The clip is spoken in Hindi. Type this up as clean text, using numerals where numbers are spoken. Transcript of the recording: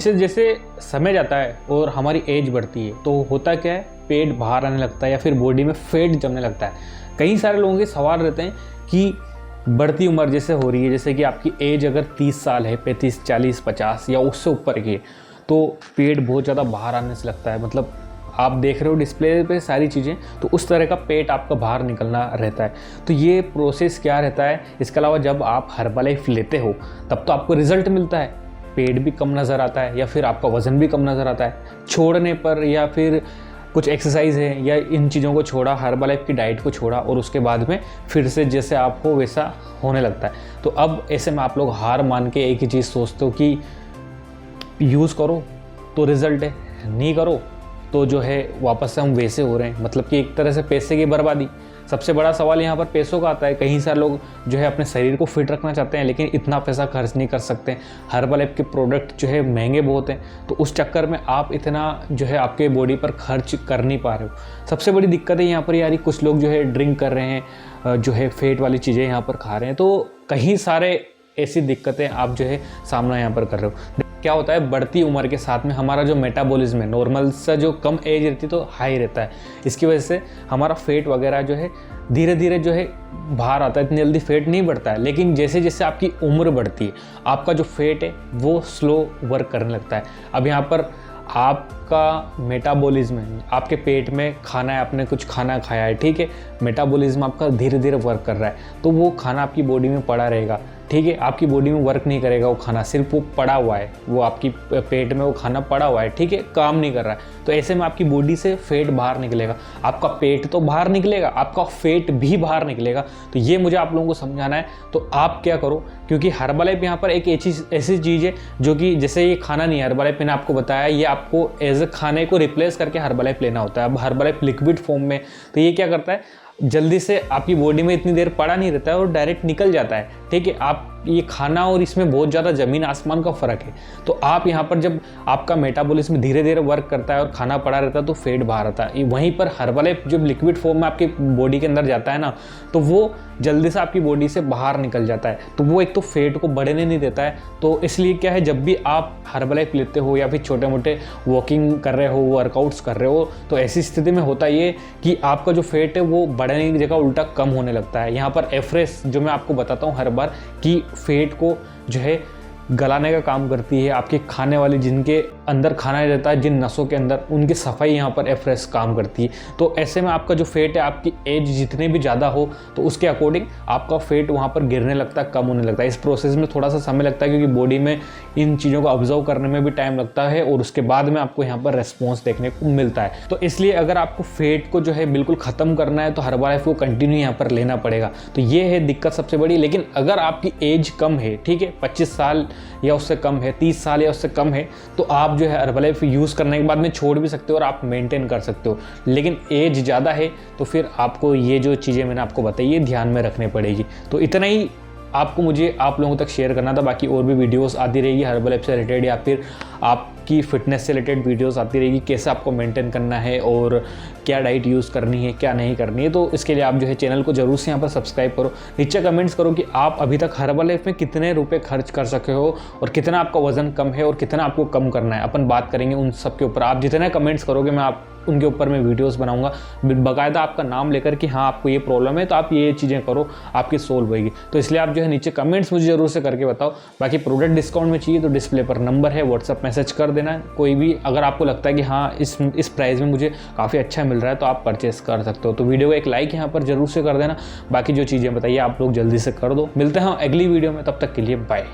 जैसे जैसे समय जाता है और हमारी एज बढ़ती है तो होता क्या है, पेट बाहर आने लगता है या फिर बॉडी में फैट जमने लगता है। कई सारे लोगों के सवाल रहते हैं कि बढ़ती उम्र जैसे हो रही है, जैसे कि आपकी एज अगर 30 साल है, 35, 40, 50 या उससे ऊपर की है, तो पेट बहुत ज़्यादा बाहर आने से लगता है। मतलब आप देख रहे हो डिस्प्ले पे सारी चीज़ें, तो उस तरह का पेट आपका बाहर निकलना रहता है। तो ये प्रोसेस क्या रहता है, इसके अलावा जब आप हर्बलाइफ लेते हो तब तो आपको रिजल्ट मिलता है, पेट भी कम नज़र आता है या फिर आपका वज़न भी कम नज़र आता है। छोड़ने पर या फिर कुछ एक्सरसाइज है या इन चीज़ों को छोड़ा, हर्बलाइफ की डाइट को छोड़ा और उसके बाद में फिर से जैसे आपको वैसा होने लगता है। तो अब ऐसे में आप लोग हार मान के एक ही चीज़ सोचते हो कि यूज़ करो तो रिज़ल्ट है, नहीं करो तो जो है वापस से हम वैसे हो रहे हैं। मतलब कि एक तरह से पैसे की बर्बादी। सबसे बड़ा सवाल यहाँ पर पैसों का आता है। कई सारे लोग जो है अपने शरीर को फिट रखना चाहते हैं लेकिन इतना पैसा खर्च नहीं कर सकते। हर्बलाइफ के प्रोडक्ट जो है महंगे बहुत हैं, तो उस चक्कर में आप इतना जो है आपके बॉडी पर खर्च कर नहीं पा रहे हो। सबसे बड़ी दिक्कत है यहाँ पर यार, कुछ लोग जो है ड्रिंक कर रहे हैं, जो है फेट वाली चीज़ें यहाँ पर खा रहे हैं। तो कई सारे ऐसी दिक्कतें आप जो है सामना यहाँ पर कर रहे हो। क्या होता है, बढ़ती उम्र के साथ में हमारा जो मेटाबॉलिज्म है, नॉर्मल से जो कम एज रहती है तो हाई रहता है। इसकी वजह से हमारा फेट वगैरह जो है धीरे धीरे जो है बाहर आता है। इतनी जल्दी फेट नहीं बढ़ता है, लेकिन जैसे जैसे आपकी उम्र बढ़ती है आपका जो फेट है वो स्लो वर्क करने लगता है। अब यहाँ पर आपका मेटाबॉलिज्म है, आपके पेट में खाना है, आपने कुछ खाना खाया है, ठीक है, मेटाबॉलिज्म आपका धीरे धीरे वर्क कर रहा है, तो वो खाना आपकी बॉडी में पड़ा रहेगा, ठीक है, आपकी बॉडी में वर्क नहीं करेगा वो खाना, सिर्फ वो पड़ा हुआ है, वो आपकी पेट में वो खाना पड़ा हुआ है, ठीक है, काम नहीं कर रहा है। तो ऐसे में आपकी बॉडी से फेट बाहर निकलेगा, आपका पेट तो बाहर निकलेगा, आपका फेट भी बाहर निकलेगा। तो ये मुझे आप लोगों को समझाना है। तो आप क्या करो, क्योंकि हर्बलाइफ यहाँ पर एक ऐसी चीज़ है जो कि जैसे ये खाना नहीं है, हर्बलाइफ मैंने आपको बताया ये आपको एज ए खाने को रिप्लेस करके हर्बलाइफ लेना होता है। अब हर्बलाइफ लिक्विड फॉर्म में, तो ये क्या करता है, जल्दी से आपकी बॉडी में इतनी देर पड़ा नहीं रहता है और डायरेक्ट निकल जाता है, ठीक है। आप ये खाना और इसमें बहुत ज़्यादा ज़मीन आसमान का फ़र्क है। तो आप यहाँ पर जब आपका मेटाबॉलिज्म धीरे धीरे वर्क करता है और खाना पड़ा रहता है तो फेट बाहर आता है। वहीं पर हर्बलाइफ जब लिक्विड फॉर्म में आपकी बॉडी के अंदर जाता है ना, तो वो जल्दी से आपकी बॉडी से बाहर निकल जाता है। तो वो एक तो फेट को बढ़ने नहीं देता है। तो इसलिए क्या है, जब भी आप हर्बलाइफ लेते हो या फिर छोटे मोटे वॉकिंग कर रहे हो, वर्कआउट्स कर रहे हो, तो ऐसी स्थिति में होता ये कि आपका जो फेट है वो बढ़ने की जगह उल्टा कम होने लगता है। यहाँ पर एफ्रेस जो मैं आपको बताता हूँ हर बार कि फेट को जो है गलाने का काम करती है। आपके खाने वाली जिनके अंदर खाना रहता है, जिन नसों के अंदर, उनकी सफाई यहाँ पर एफ्रेस काम करती है। तो ऐसे में आपका जो फेट है, आपकी एज जितने भी ज़्यादा हो तो उसके अकॉर्डिंग आपका फेट वहाँ पर गिरने लगता है, कम होने लगता है। इस प्रोसेस में थोड़ा सा समय लगता है क्योंकि बॉडी में इन चीज़ों को ऑब्जर्व करने में भी टाइम लगता है और उसके बाद में आपको यहाँ पर रेस्पॉन्स देखने को मिलता है। तो इसलिए अगर आपको फेट को जो है बिल्कुल ख़त्म करना है तो हर्बलाइफ को कंटिन्यू यहाँ पर लेना पड़ेगा। तो ये है दिक्कत सबसे बड़ी। लेकिन अगर आपकी एज कम है, ठीक है, 25 साल या उससे कम है, 30 साल या उससे कम है, तो आप जो है हर्बलाइफ यूज़ करने के बाद में छोड़ भी सकते हो और आप मेंटेन कर सकते हो। लेकिन एज ज़्यादा है तो फिर आपको ये जो चीज़ें मैंने आपको बताई ये ध्यान में रखनी पड़ेगी। तो इतना ही आपको मुझे आप लोगों तक शेयर करना था। बाकी और भी वीडियोस आती रहेगी हर्बलाइफ से रिलेटेड या फिर आपकी फिटनेस से रिलेटेड वीडियोस आती रहेगी, कैसे आपको मेंटेन करना है और क्या डाइट यूज़ करनी है, क्या नहीं करनी है। तो इसके लिए आप जो है चैनल को जरूर से यहाँ पर सब्सक्राइब करो। नीचे कमेंट्स करो कि आप अभी तक हर्बलाइफ में कितने रुपए खर्च कर सके हो और कितना आपका वजन कम है और कितना आपको कम करना है। अपन बात करेंगे उन सब के ऊपर। आप जितने कमेंट्स करोगे मैं आप उनके ऊपर मैं वीडियोस बनाऊंगा, बाकायदा आपका नाम लेकर कि हाँ आपको ये प्रॉब्लम है तो आप ये चीज़ें करो, आपकी सोल्व होगी। तो इसलिए आप जो है नीचे कमेंट्स मुझे जरूर से करके बताओ। बाकी प्रोडक्ट डिस्काउंट में चाहिए तो डिस्प्ले पर नंबर है, व्हाट्सअप मैसेज कर देना। कोई भी अगर आपको लगता है कि हाँ इस प्राइस में मुझे काफ़ी अच्छा मिल रहा है तो आप परचेस कर सकते हो। तो वीडियो को एक लाइक यहाँ पर जरूर से कर देना। बाकी जो चीज़ें बताइए आप लोग जल्दी से कर दो। मिलते हैं अगली वीडियो में, तब तक के लिए बाय।